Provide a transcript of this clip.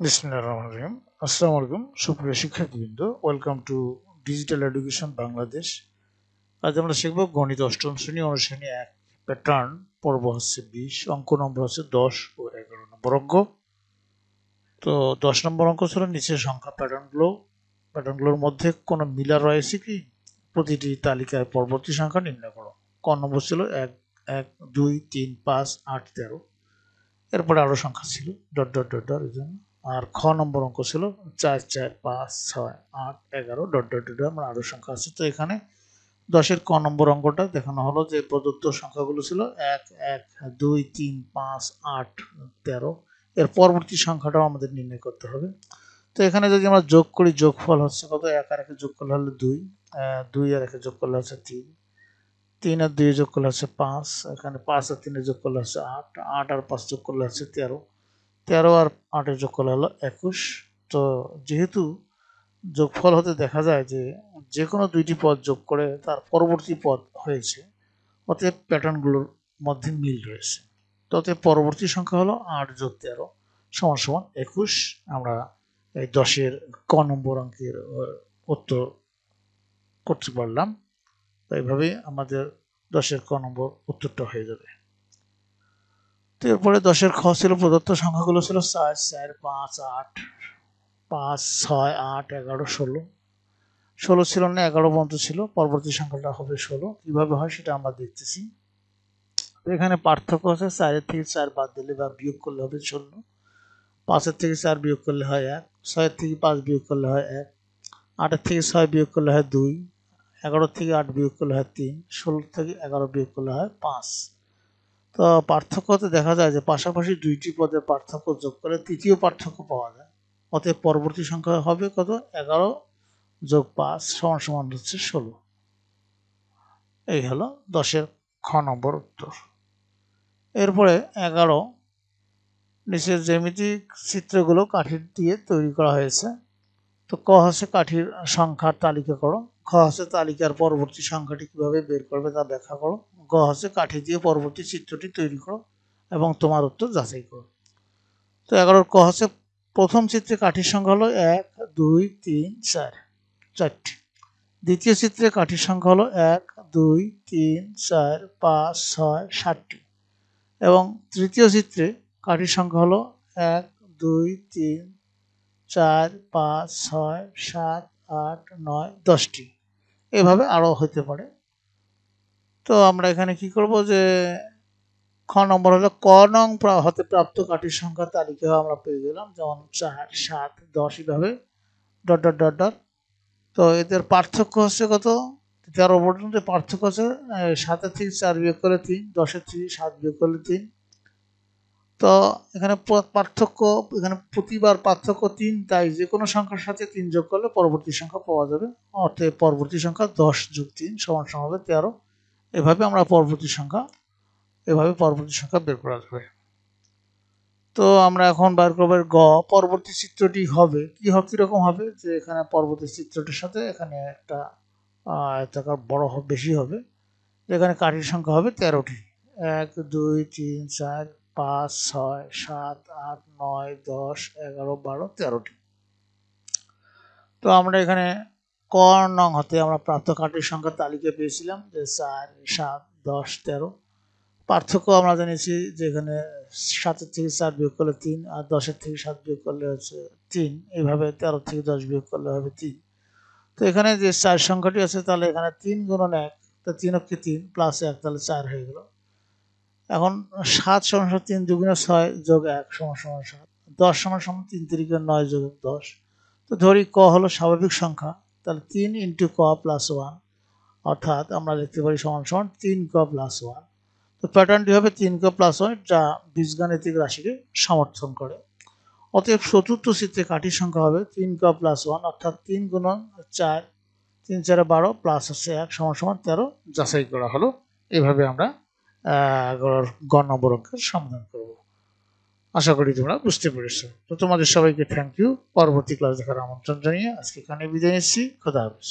বিসমিল্লাহির রহমানির রহিম। আসসালামু আলাইকুম সুপ্রিয় শিক্ষার্থীবৃন্দ, welcome to digital education Bangladesh. আজ আমরা শিখব গণিত অষ্টম শ্রেণী অনুশ্রেণী 1 প্যাটার্ন। পর্ব হচ্ছে 20, অঙ্ক নম্বর হচ্ছে 10 ও 11 নম্বর অঙ্ক। তো 10 নম্বর অঙ্ক ছিল নিচের সংখ্যা প্যাটার্নগুলোর মধ্যে কোনো মিলার রয়েছে কি, প্রতিটি তালিকায় পরবর্তী সংখ্যা নির্ণয় করো। ক নম্বর ছিল 1 1 2 3 5 8 13। এরপরে আরো সংখ্যা ছিল ডট ডট ডট ডট এই জন্য। আর খ নম্বর অঙ্ক ছিল 4 4 5 6 8 11 ডট ডট ডট আমরা আরো সংখ্যা আছে। তো এখানে 10-এর ক নম্বর অঙ্কটা দেখানো হলো যে প্রদত্ত সংখ্যাগুলো ছিল 1 1 2 3 5 8 13। এর পরবর্তী সংখ্যাটাও আমাদের নির্ণয় করতে হবে। তো এখানে যদি আমরা যোগ করি, যোগফল হচ্ছে কত, 1 আর 1 যোগ করলে হলো 2, 2 আর 1 যোগ করলে হচ্ছে 3, 3 আর 2 যোগ করলে হচ্ছে 5, এখানে 5 আর 3 যোগ করলে হচ্ছে 8, 8 আর 5 যোগ করলে হচ্ছে 13, 13 আর 8 যোগ করলে হলো 21। তো যেহেতু যোগফল হতে দেখা যায় যে যে কোনো দুইটি পদ যোগ করে তার পরবর্তী পদ হয়েছে, অতএব প্যাটার্নগুলোর মধ্যে মিল রয়েছে। তো অতএব পরবর্তী সংখ্যা হলো 8 যোগ 13 সমান সমান 21। আমরা এই 10-এর ক নম্বর অঙ্কের উত্তর করতে পারলাম। তো এইভাবেই আমাদের 10-এর ক নম্বর উত্তরটা হয়ে যাবে। তো এরপরে 10-এর খ ছিল প্রদত্ত সংখ্যাগুলো ছিল 4 4 5 8 5 6 8 11 16। 16 ছিল না, 11 পর্যন্ত ছিল, পরবর্তী সংখ্যাটা হবে 16। কিভাবে হয় সেটা আমরা দেখতেছি। তো এখানে পার্থক্য আছে, 4-এর থেকে 4 বাদ দিলে বা বিয়োগ করলে হবে 16, 5-এর থেকে 4 বিয়োগ করলে হয় 1, 6-এর থেকে 5 বিয়োগ করলে হয় 1, 8-এর থেকে 6 বিয়োগ করলে হয় 2, 11 থেকে 8 বিয়োগ করলে হয় 3, 16 থেকে 11 বিয়োগ করলে হয় 5। তো পার্থক্যতে দেখা যায় যে পাশাপাশি দুইটি পদের পার্থক্য যোগ করে তৃতীয় পার্থক্য পাওয়া যায়। অতএব পরবর্তী সংখ্যা হবে কত, 11 যোগ 5 সমান সমান হচ্ছে 16। এই হলো 10-এর খ নম্বর উত্তর। এরপরে 11, নিচের জ্যামিতিক চিত্রগুলো কাঠি দিয়ে তৈরি করা হয়েছে। তো ক হচ্ছে কাঠির সংখ্যার তালিকা করো, খ হচ্ছে তালিকার পরবর্তী সংখ্যাটি কিভাবে বের করবে তা ব্যাখ্যা করো, গ হচ্ছে কাঠি দিয়ে পরবর্তী চিত্রটি তৈরি করো এবং তোমার উত্তর যাচাই করো। তো 11 ক হচ্ছে প্রথম চিত্রে কাঠির সংখ্যা হলো 1 2 3 4, 4টি। দ্বিতীয় চিত্রে কাঠির সংখ্যা হলো 1 2 3 4 5 6 7টি। এবং তৃতীয় চিত্রে কাঠির সংখ্যা হলো 1 2 3 4 5 6 7 8 9 10টি। এভাবে আরো হতে পারে। তো আমরা এখানে কি করব যে খ নম্বর হলো ক নং হতে প্রাপ্ত কাঠির সংখ্যার তালিকা আমরা পেয়ে গেলাম, যেমন 4 7 10 এইভাবে ডট ডট ডট ডট। তো এদের পার্থক্য হচ্ছে কত, 13 পর্যন্ত পার্থক্য হচ্ছে 7-এর থেকে 4 বিয়োগ করলে 3, 10-এর থেকে 7 বিয়োগ করলে 3। তো এখানে পার্থক্য, এখানে প্রতিবার পার্থক্য 3, তাই যে কোনো সংখ্যার সাথে 3 যোগ করলে পরবর্তী সংখ্যা পাওয়া যাবে। অর্থাৎ পরবর্তী সংখ্যা 10 যোগ 3 সমান সমান হবে 13। এভাবে আমরা পরবর্তী সংখ্যা বের করা যাবে। তো আমরা এখন বার করবো গ, পরবর্তী চিত্রটি হবে কিরকম হবে, যে এখানে পরবর্তী চিত্রটির সাথে এখানে একটা আয়তাকার বড় বেশি হবে, এখানে কাঠির সংখ্যা হবে 13টি, 1 2 3 4 5 6 7 8 9 10 11 12 13টি। তো আমরা এখানে ক নং হতে আমরা প্রাপ্ত কাঠির সংখ্যার তালিকা পেয়েছিলাম যে 4 7 10 13। পার্থক্য আমরা জেনেছি যে এখানে 7-এর থেকে 4 বিয়োগ করলে 3, আর 10-এর থেকে 7 বিয়োগ করলে হচ্ছে 3, এইভাবে 13 থেকে 10 বিয়োগ করলে হবে 3। তো এখানে যে 4 সংখ্যাটি আছে, তাহলে এখানে 3 গুণন 1, তো 3 অক্ষে 3 প্লাস 1, তাহলে 4 হয়ে গেল। এখন 7 সমান 3 দুগুণে 6 যোগ 1 সমান 7, 10 সমান 3 তিরিকে 9 যোগ 10। তো ধরি ক হলো স্বাভাবিক সংখ্যা, তাহলে 3 ইন্টু ক প্লাস 1, অর্থাৎ আমরা লিখতে পারি সমান 3 ক প্লাস 1। তো প্যাটার্নটি হবে 3 ক প্লাস 1, যা বীজগাণিতিক রাশিকে সমর্থন করে। অতএব চতুর্থ চিত্রে কাঠির সংখ্যা হবে 3 ক প্লাস 1, অর্থাৎ 3 গুণন 4, 3 4 12 প্লাস হচ্ছে 1 সমান 13 যাচাই করা হলো। এভাবে আমরা গ নম্বর অঙ্কের সমাধান করব। আশা করি তোমরা বুঝতে পেরেছো। তো তোমাদের সবাইকে থ্যাংক ইউ। পরবর্তী ক্লাস দেখার আমন্ত্রণ জানিয়ে আজকে এখানে বিদায় নিচ্ছি। খোদা হাফেজ।